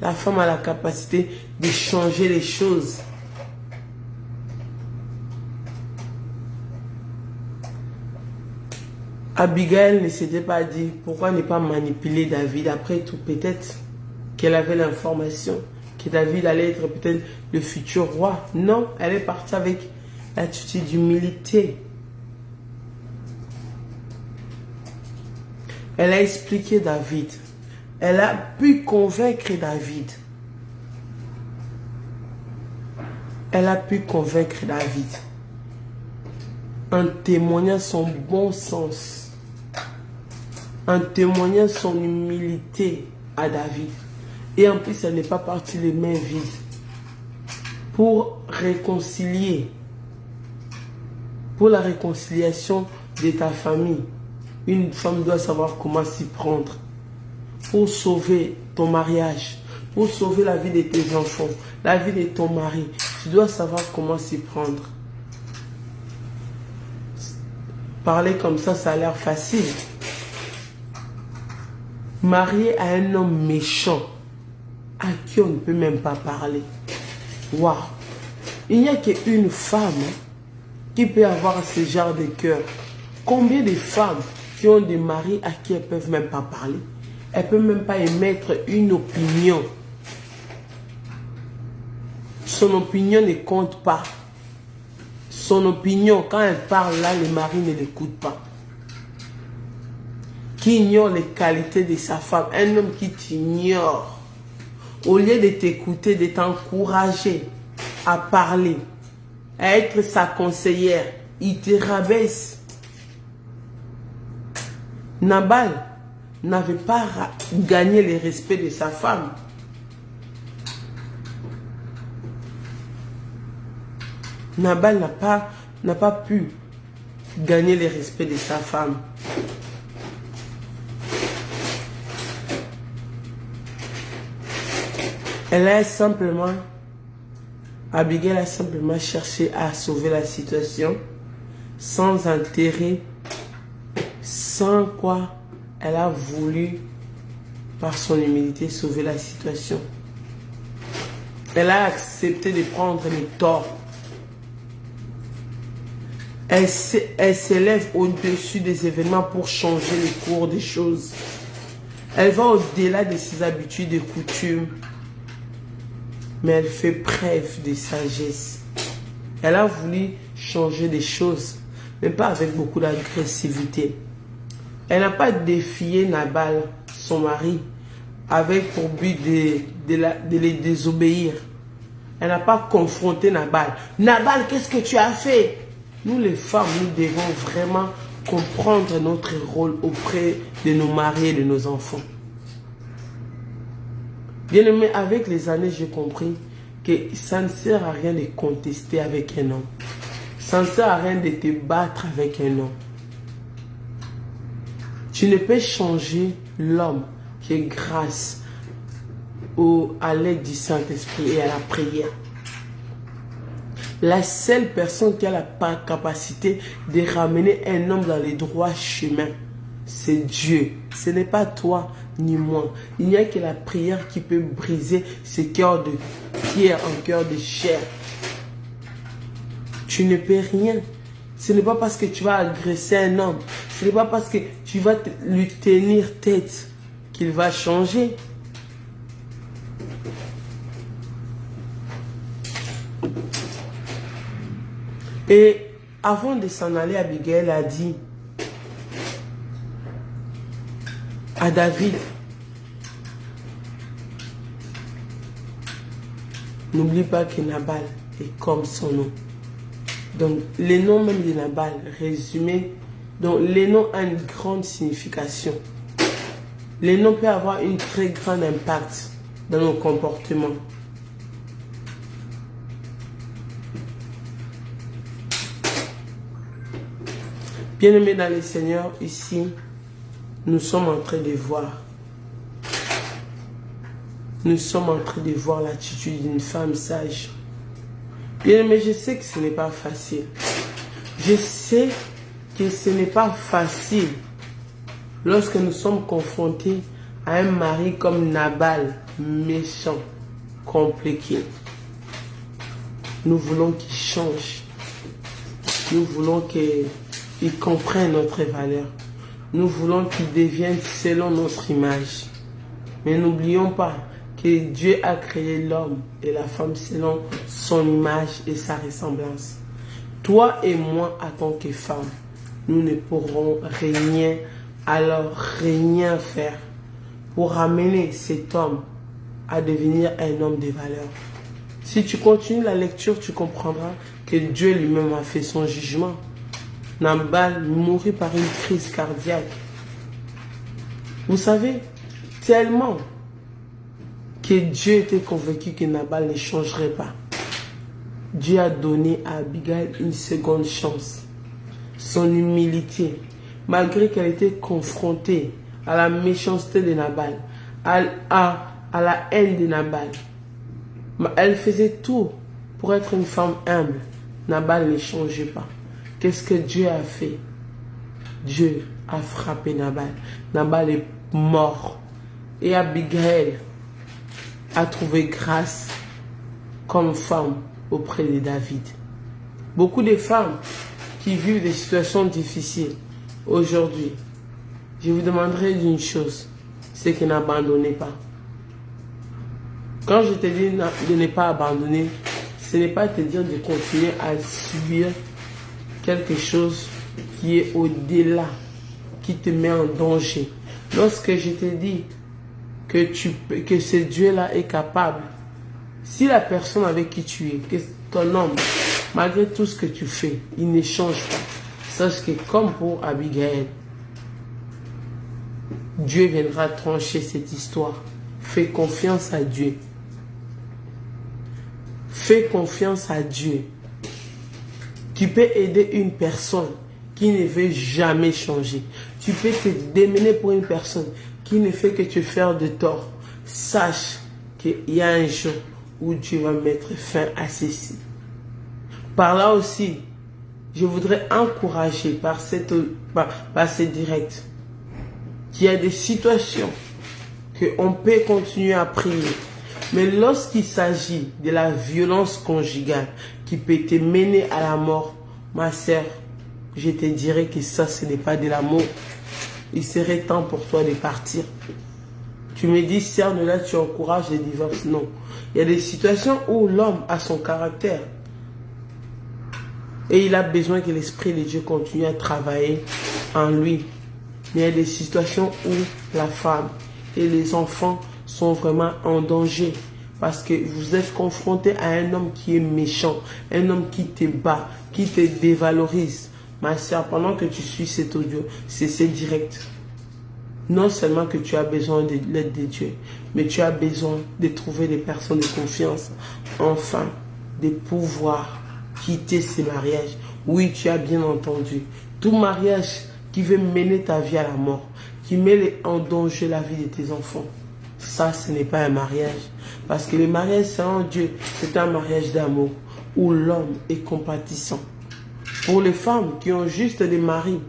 La femme a la capacité de changer les choses. Abigail ne s'était pas dit pourquoi ne pas manipuler David. Après tout, peut-être qu'elle avait l'information que David allait être peut-être le futur roi. Non, elle est partie avec l'attitude d'humilité. Elle a expliqué David. Elle a pu convaincre David. Elle a pu convaincre David en témoignant son bon sens, en témoignant son humilité à David. Et en plus, elle n'est pas partie les mains vides pour réconcilier, pour la réconciliation de ta famille. Une femme doit savoir comment s'y prendre pour sauver ton mariage, pour sauver la vie de tes enfants, la vie de ton mari. Tu dois savoir comment s'y prendre. Parler comme ça a l'air facile. Marié à un homme méchant, à qui on ne peut même pas parler. Waouh! Il n'y a qu'une femme qui peut avoir ce genre de cœur. Combien de femmes qui ont des maris à qui elles ne peuvent même pas parler? Elles ne peuvent même pas émettre une opinion. Son opinion ne compte pas. Son opinion, quand elle parle là, le mari ne l'écoute pas. Qui ignore les qualités de sa femme. Un homme qui t'ignore. Au lieu de t'écouter, de t'encourager à parler, à être sa conseillère, il te rabaisse. Nabal n'avait pas gagné le respect de sa femme. Nabal n'a pas pu gagner le respect de sa femme. Abigail a simplement cherché à sauver la situation sans intérêt, sans quoi elle a voulu, par son humilité, sauver la situation. Elle a accepté de prendre les torts. Elle s'élève au-dessus des événements pour changer le cours des choses. Elle va au-delà de ses habitudes et coutumes. Mais elle fait preuve de sagesse. Elle a voulu changer des choses, mais pas avec beaucoup d'agressivité. Elle n'a pas défié Nabal, son mari, avec pour but de les désobéir. Elle n'a pas confronté Nabal. Nabal, qu'est-ce que tu as fait? Nous les femmes, nous devons vraiment comprendre notre rôle auprès de nos maris et de nos enfants. Bien aimé, avec les années, j'ai compris que ça ne sert à rien de contester avec un homme. Ça ne sert à rien de te battre avec un homme. Tu ne peux changer l'homme qui est grâce à l'aide du Saint-Esprit et à la prière. La seule personne qui a la capacité de ramener un homme dans les droits chemins, c'est Dieu. Ce n'est pas toi ni moi. Il n'y a que la prière qui peut briser ce cœur de pierre en cœur de chair. Tu ne peux rien. Ce n'est pas parce que tu vas agresser un homme. Ce n'est pas parce que tu vas lui tenir tête qu'il va changer. Et avant de s'en aller, Abigail a dit à David, n'oublie pas que Nabal est comme son nom. Donc, les noms même de Nabal, résumé, donc les noms ont une grande signification. Les noms peuvent avoir un très grand impact dans nos comportements. Bien-aimés dans le Seigneur, ici, nous sommes en train de voir. Nous sommes en train de voir l'attitude d'une femme sage. Bien-aimés, je sais que ce n'est pas facile. Je sais que ce n'est pas facile lorsque nous sommes confrontés à un mari comme Nabal, méchant, compliqué. Nous voulons qu'il change. Nous voulons qu'il comprenne notre valeur. Nous voulons qu'il devienne selon notre image. Mais n'oublions pas que Dieu a créé l'homme et la femme selon son image et sa ressemblance. toi et moi, en tant que femmes, nous ne pourrons rien, alors rien faire pour amener cet homme à devenir un homme de valeur. Si tu continues la lecture, tu comprendras que Dieu lui-même a fait son jugement. Nabal mourut par une crise cardiaque. Vous savez, tellement que Dieu était convaincu que Nabal ne changerait pas. Dieu a donné à Abigail une seconde chance. Son humilité, malgré qu'elle était confrontée à la méchanceté de Nabal, à la haine de Nabal, elle faisait tout pour être une femme humble. Nabal ne changeait pas. Qu'est-ce que Dieu a fait? Dieu a frappé Nabal. Nabal est mort. Et Abigail a trouvé grâce comme femme auprès de David. Beaucoup de femmes qui vivent des situations difficiles aujourd'hui, je vous demanderai d'une chose, c'est que n'abandonnez pas. Quand je te dis de ne pas abandonner, ce n'est pas te dire de continuer à subir quelque chose qui est au-delà, qui te met en danger. Lorsque je te dis que ce Dieu-là est capable, si la personne avec qui tu es, que ton homme, malgré tout ce que tu fais, il ne change pas, sache que comme pour Abigail, Dieu viendra trancher cette histoire. Fais confiance à Dieu. Fais confiance à Dieu. Tu peux aider une personne qui ne veut jamais changer. Tu peux te démener pour une personne qui ne fait que te faire de tort. Sache qu'il y a un jour où Dieu va mettre fin à ceci. Par là aussi, je voudrais encourager par ces directs qu'il y a des situations qu'on peut continuer à prier. Mais lorsqu'il s'agit de la violence conjugale qui peut te mener à la mort, ma sœur, je te dirais que ça, ce n'est pas de l'amour. Il serait temps pour toi de partir. Tu me dis, sœur, là, tu encourages le divorce. Non. Il y a des situations où l'homme a son caractère. Et il a besoin que l'Esprit de Dieu continue à travailler en lui. Mais il y a des situations où la femme et les enfants sont vraiment en danger. Parce que vous êtes confronté à un homme qui est méchant. Un homme qui te bat, qui te dévalorise. Ma soeur, pendant que tu suis cet audio, c'est direct. Non seulement que tu as besoin de l'aide de Dieu, mais tu as besoin de trouver des personnes de confiance. Enfin, de pouvoir quitter ces mariages. Oui, tu as bien entendu. Tout mariage qui veut mener ta vie à la mort, qui met en danger la vie de tes enfants, ça, ce n'est pas un mariage. Parce que le mariage selon Dieu, c'est un mariage d'amour où l'homme est compatissant. Pour les femmes qui ont juste des maris,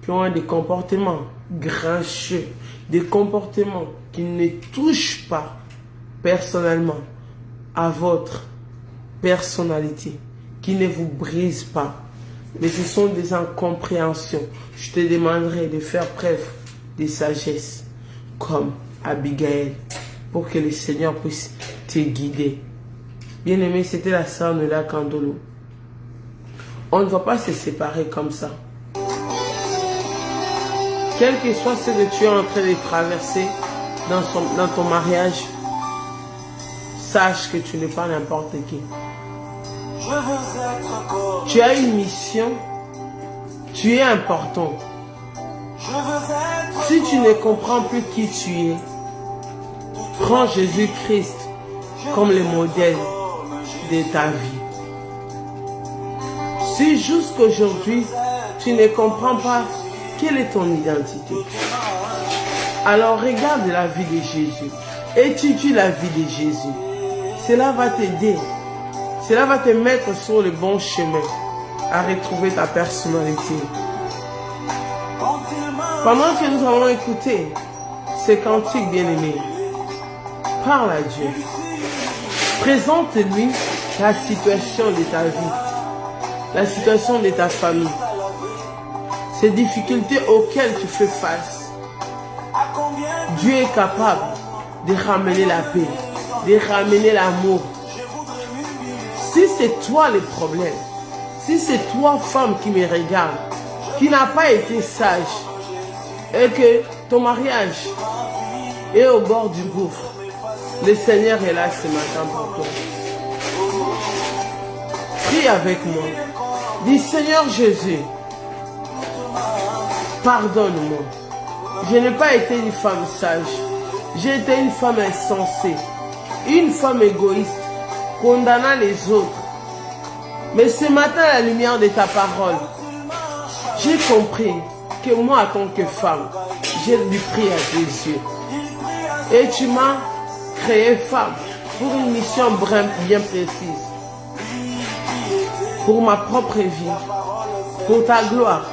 qui ont des comportements grincheux, des comportements qui ne touchent pas personnellement à votre personnalité, qui ne vous brisent pas, mais ce sont des incompréhensions, je te demanderai de faire preuve de sagesse, comme Abigail, pour que le Seigneur puisse te guider. Bien-aimé, c'était la sœur Nola Kandolo. On ne va pas se séparer comme ça. Quel que soit ce que tu es en train de traverser dans ton mariage, sache que tu n'es pas n'importe qui. Tu as une mission, tu es important. Si tu ne comprends plus qui tu es, prends Jésus-Christ comme le modèle de ta vie. Si jusqu'aujourd'hui, tu ne comprends pas quelle est ton identité, alors regarde la vie de Jésus. Étudie la vie de Jésus. Cela va t'aider. Cela va te mettre sur le bon chemin à retrouver ta personnalité. Pendant que nous allons écouter ces cantiques bien-aimés, parle à Dieu. Présente-lui la situation de ta vie, la situation de ta famille, ces difficultés auxquelles tu fais face. Dieu est capable de ramener la paix, de ramener l'amour. Si c'est toi le problème, Si c'est toi, femme, qui me regarde, qui n'a pas été sage, et que ton mariage est au bord du gouffre, le Seigneur est là ce matin pour toi. Prie avec moi. Dis, Seigneur Jésus, pardonne-moi. Je n'ai pas été une femme sage. J'ai été une femme insensée, une femme égoïste, condamnant les autres. Mais ce matin, à la lumière de ta parole, j'ai compris que moi, en tant que femme, j'ai dû prier à tes yeux. Et tu m'as créée femme pour une mission bien précise. Pour ma propre vie, pour ta gloire,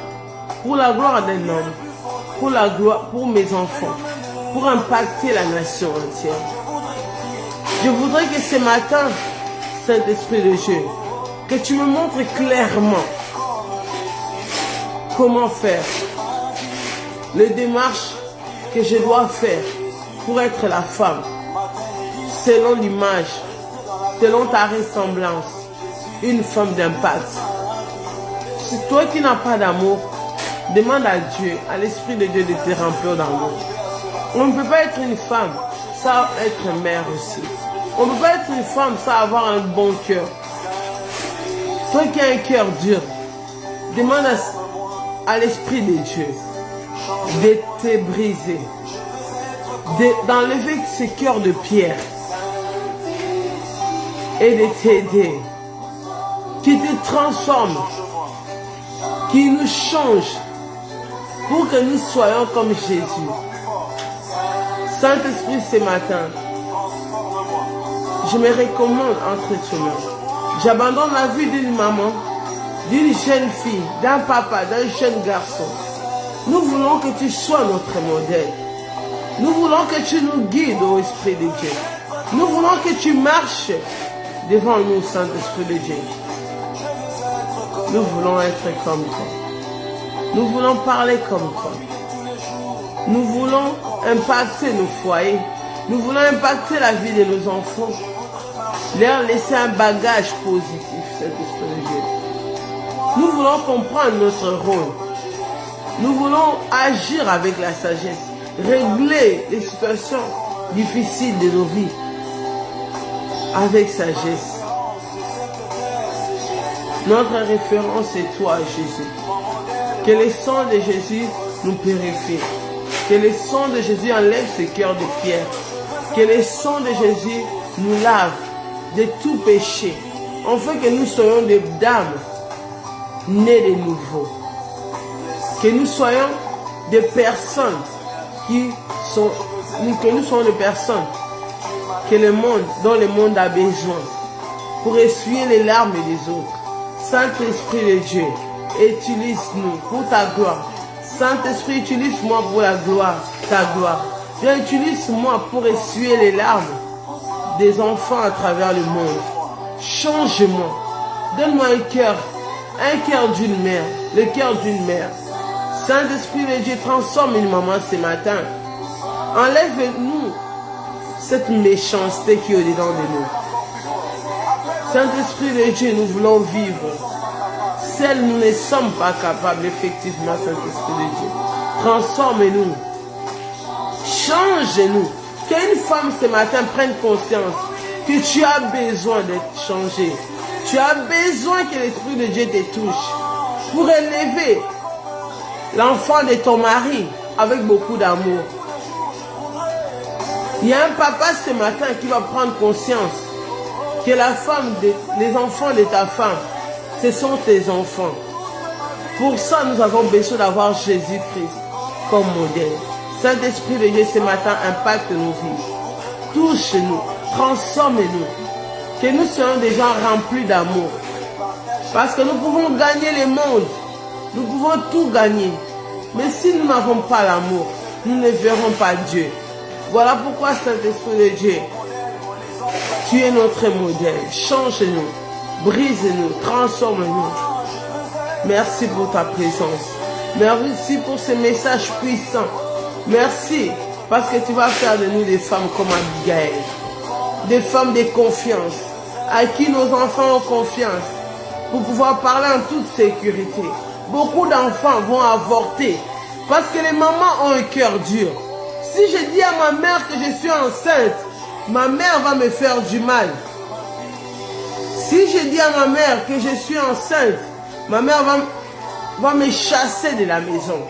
pour la gloire d'un homme, pour la gloire, pour mes enfants, pour impacter la nation entière. Je voudrais que ce matin, Saint-Esprit de Dieu, que tu me montres clairement comment faire les démarches que je dois faire pour être la femme, selon l'image, selon ta ressemblance, une femme d'impact. Si toi qui n'as pas d'amour, demande à Dieu, à l'Esprit de Dieu de te remplir d'amour. On ne peut pas être une femme sans être mère aussi. On ne peut pas être une femme sans avoir un bon cœur. Toi qui as un cœur dur, demande à l'Esprit de Dieu de te briser, d'enlever ce cœur de pierre et de t'aider, qui te transforme, qui nous change pour que nous soyons comme Jésus. Saint-Esprit, ce matin, je me recommande entre tes mains. J'abandonne la vie d'une maman, d'une jeune fille, d'un papa, d'un jeune garçon. Nous voulons que tu sois notre modèle. Nous voulons que tu nous guides au Esprit de Dieu. Nous voulons que tu marches devant nous, Saint-Esprit de Dieu. Nous voulons être comme toi. Nous voulons parler comme toi. Nous voulons impacter nos foyers. Nous voulons impacter la vie de nos enfants. Leur laisser un bagage positif, Saint-Esprit de Dieu. Nous voulons comprendre notre rôle. Nous voulons agir avec la sagesse. Régler les situations difficiles de nos vies avec sagesse. Notre référence est toi, Jésus. Que le sang de Jésus nous purifie. Que le sang de Jésus enlève ce cœur de pierre. Que le sang de Jésus nous lave de tout péché. En fait que nous soyons des dames nées de nouveau. Que nous soyons des personnes que nous soyons des personnes dont le monde a besoin pour essuyer les larmes des autres. Saint-Esprit de Dieu, utilise-nous pour ta gloire. Saint-Esprit, utilise-moi pour la gloire, ta gloire. Viens, utilise-moi pour essuyer les larmes des enfants à travers le monde. Change-moi. Donne-moi un cœur d'une mère, le cœur d'une mère. Saint-Esprit de Dieu, transforme une maman ce matin. Enlève-nous cette méchanceté qui est au-dedans de nous. Saint-Esprit de Dieu, nous voulons vivre. Seuls nous ne sommes pas capables, effectivement, Saint-Esprit de Dieu. Transforme-nous. Change-nous. Qu'une femme ce matin prenne conscience que tu as besoin d'être changé. Tu as besoin que l'Esprit de Dieu te touche pour élever l'enfant de ton mari avec beaucoup d'amour. Il y a un papa ce matin qui va prendre conscience que les enfants de ta femme, ce sont tes enfants. Pour ça, nous avons besoin d'avoir Jésus-Christ comme modèle. Saint-Esprit de Dieu, ce matin, impacte nos vies. Touche-nous, transforme-nous. Que nous soyons des gens remplis d'amour. Parce que nous pouvons gagner le monde. Nous pouvons tout gagner. Mais si nous n'avons pas l'amour, nous ne verrons pas Dieu. Voilà pourquoi, Saint-Esprit de Dieu, tu es notre modèle. Change-nous, brise-nous, transforme-nous. Merci pour ta présence. Merci pour ce message puissant. Merci parce que tu vas faire de nous des femmes comme Abigail. Des femmes de confiance, à qui nos enfants ont confiance. pour pouvoir parler en toute sécurité. Beaucoup d'enfants vont avorter parce que les mamans ont un cœur dur. Si je dis à ma mère que je suis enceinte, ma mère va me faire du mal. Si je dis à ma mère que je suis enceinte, ma mère va me chasser de la maison.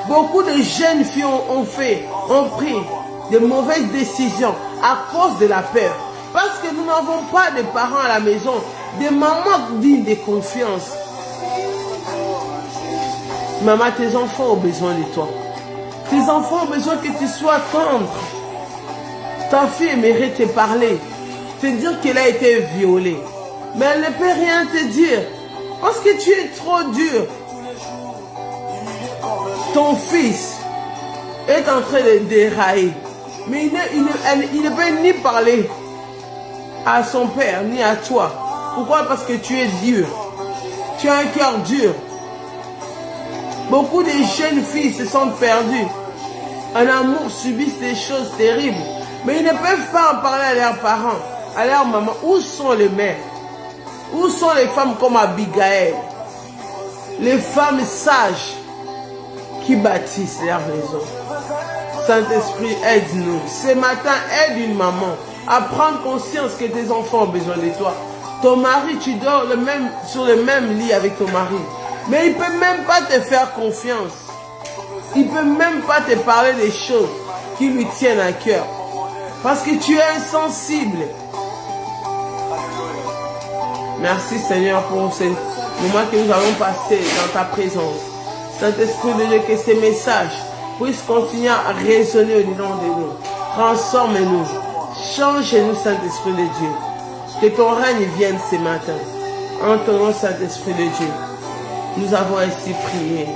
Beaucoup de jeunes filles ont pris de mauvaises décisions à cause de la peur. Parce que nous n'avons pas de parents à la maison, des mamans dignes de confiance. Maman, tes enfants ont besoin de toi. Tes enfants ont besoin que tu sois tendre. Ta fille aimerait te parler, te dire qu'elle a été violée. Mais elle ne peut rien te dire. Parce que tu es trop dur. Ton fils est en train de dérailler. Mais il ne peut ni parler à son père, ni à toi. Pourquoi? Parce que tu es dur. Tu as un cœur dur. Beaucoup de jeunes filles se sont perdues. En amour, subissent des choses terribles. Mais ils ne peuvent pas en parler à leurs parents, à leur maman. Où sont les mères? Où sont les femmes comme Abigail? Les femmes sages qui bâtissent leur maison. Saint-Esprit, aide-nous. Ce matin, aide une maman à prendre conscience que tes enfants ont besoin de toi. Ton mari, tu dors sur le même lit avec ton mari. Mais il ne peut même pas te faire confiance. Il ne peut même pas te parler des choses qui lui tiennent à cœur. Parce que tu es insensible. Merci Seigneur pour ce moment que nous allons passer dans ta présence. Saint-Esprit de Dieu, que ces messages puissent continuer à résonner au-dedans de nous. Transforme-nous. Change-nous, Saint-Esprit de Dieu. Que ton règne vienne ce matin. En ton nom, Saint-Esprit de Dieu. Nous avons ainsi prié.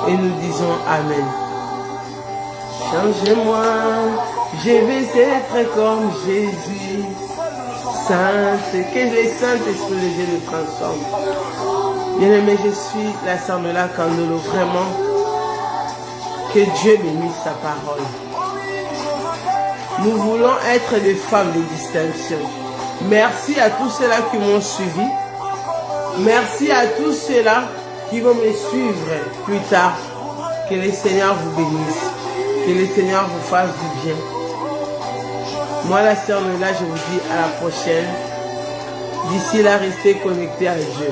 Et nous disons Amen. Change-moi. Je vais être comme Jésus. Sainte, que le Saint-Esprit de Dieu nous transforme. Bien-aimé, je suis la sœur de la Candolo, vraiment. Que Dieu bénisse sa parole. Nous voulons être des femmes de distinction. Merci à tous ceux-là qui m'ont suivi. Merci à tous ceux-là qui vont me suivre plus tard. Que le Seigneur vous bénisse. Que le Seigneur vous fasse du bien. Moi, la sœur Nola, je vous dis à la prochaine. D'ici là, restez connectés à Dieu.